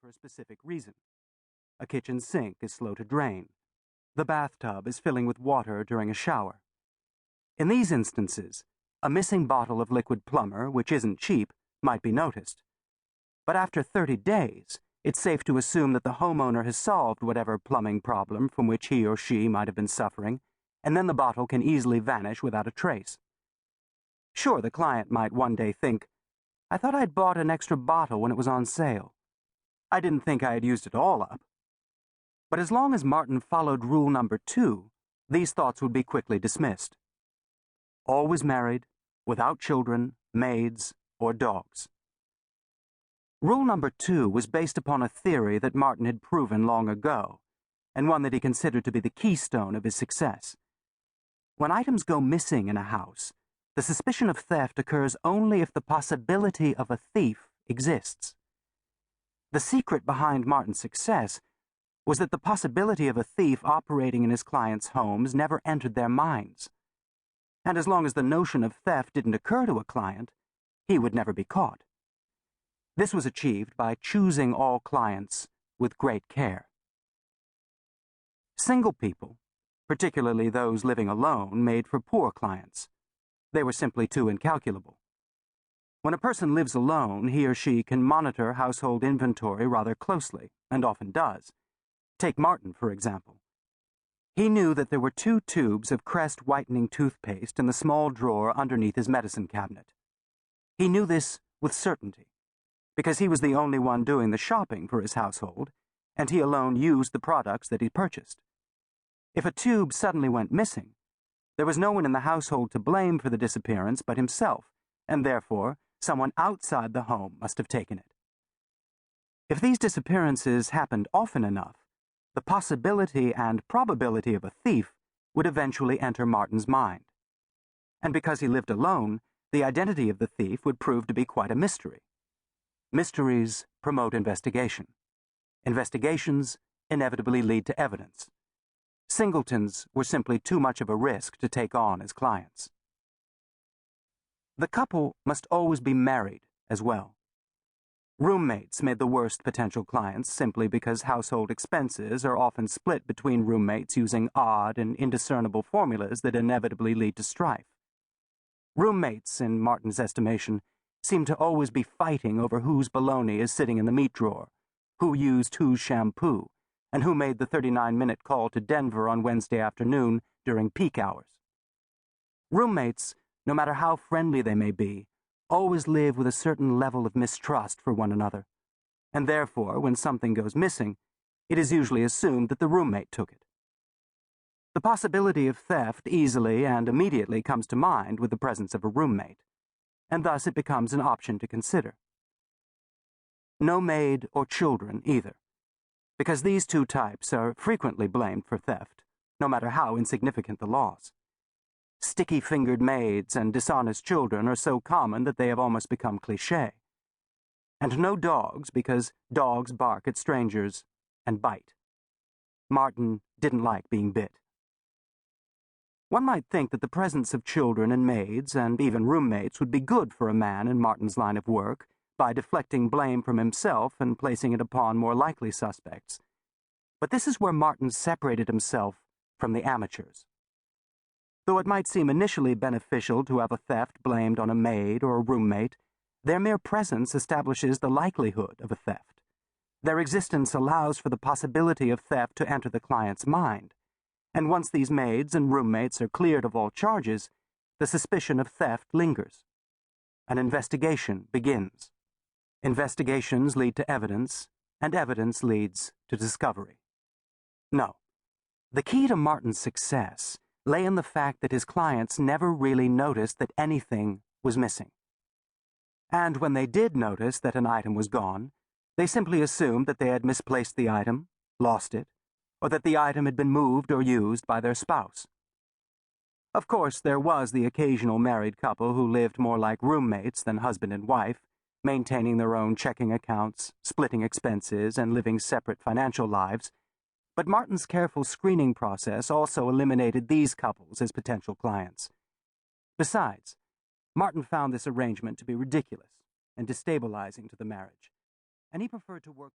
for a specific reason. A kitchen sink is slow to drain. The bathtub is filling with water during a shower. In these instances, a missing bottle of liquid plumber, which isn't cheap, might be noticed. But after 30 days, it's safe to assume that the homeowner has solved whatever plumbing problem from which he or she might have been suffering, and then the bottle can easily vanish without a trace. Sure, the client might one day think, "I thought I'd bought an extra bottle when it was on sale. I didn't think I had used it all up." But as long as Martin followed rule number 2, these thoughts would be quickly dismissed. Always married, without children, maids, or dogs. Rule number 2 was based upon a theory that Martin had proven long ago, and one that he considered to be the keystone of his success. When items go missing in a house, the suspicion of theft occurs only if the possibility of a thief exists. The secret behind Martin's success was that the possibility of a thief operating in his clients' homes never entered their minds. And as long as the notion of theft didn't occur to a client, he would never be caught. This was achieved by choosing all clients with great care. Single people, particularly those living alone, made for poor clients. They were simply too incalculable. When a person lives alone, he or she can monitor household inventory rather closely, and often does. Take Martin, for example. He knew that there were 2 tubes of Crest whitening toothpaste in the small drawer underneath his medicine cabinet. He knew this with certainty, because he was the only one doing the shopping for his household, and he alone used the products that he purchased. If a tube suddenly went missing, there was no one in the household to blame for the disappearance but himself, and therefore someone outside the home must have taken it. If these disappearances happened often enough, the possibility and probability of a thief would eventually enter Martin's mind. And because he lived alone, the identity of the thief would prove to be quite a mystery. Mysteries promote investigation. Investigations inevitably lead to evidence. Singletons were simply too much of a risk to take on as clients. The couple must always be married as well. Roommates made the worst potential clients simply because household expenses are often split between roommates using odd and indiscernible formulas that inevitably lead to strife. Roommates, in Martin's estimation, seem to always be fighting over whose bologna is sitting in the meat drawer, who used whose shampoo, and who made the 39-minute call to Denver on Wednesday afternoon during peak hours. Roommates, no matter how friendly they may be, always live with a certain level of mistrust for one another, and therefore, when something goes missing, it is usually assumed that the roommate took it. The possibility of theft easily and immediately comes to mind with the presence of a roommate, and thus it becomes an option to consider. No maid or children either, because these 2 types are frequently blamed for theft, no matter how insignificant the loss. Sticky-fingered maids and dishonest children are so common that they have almost become cliché. And no dogs, because dogs bark at strangers and bite. Martin didn't like being bit. One might think that the presence of children and maids and even roommates would be good for a man in Martin's line of work by deflecting blame from himself and placing it upon more likely suspects. But this is where Martin separated himself from the amateurs. Though it might seem initially beneficial to have a theft blamed on a maid or a roommate, their mere presence establishes the likelihood of a theft. Their existence allows for the possibility of theft to enter the client's mind, and once these maids and roommates are cleared of all charges, the suspicion of theft lingers. An investigation begins. Investigations lead to evidence, and evidence leads to discovery. No, the key to Martin's success lay in the fact that his clients never really noticed that anything was missing. And when they did notice that an item was gone, they simply assumed that they had misplaced the item, lost it, or that the item had been moved or used by their spouse. Of course, there was the occasional married couple who lived more like roommates than husband and wife, maintaining their own checking accounts, splitting expenses, and living separate financial lives. But Martin's careful screening process also eliminated these couples as potential clients. Besides, Martin found this arrangement to be ridiculous and destabilizing to the marriage, and he preferred to work with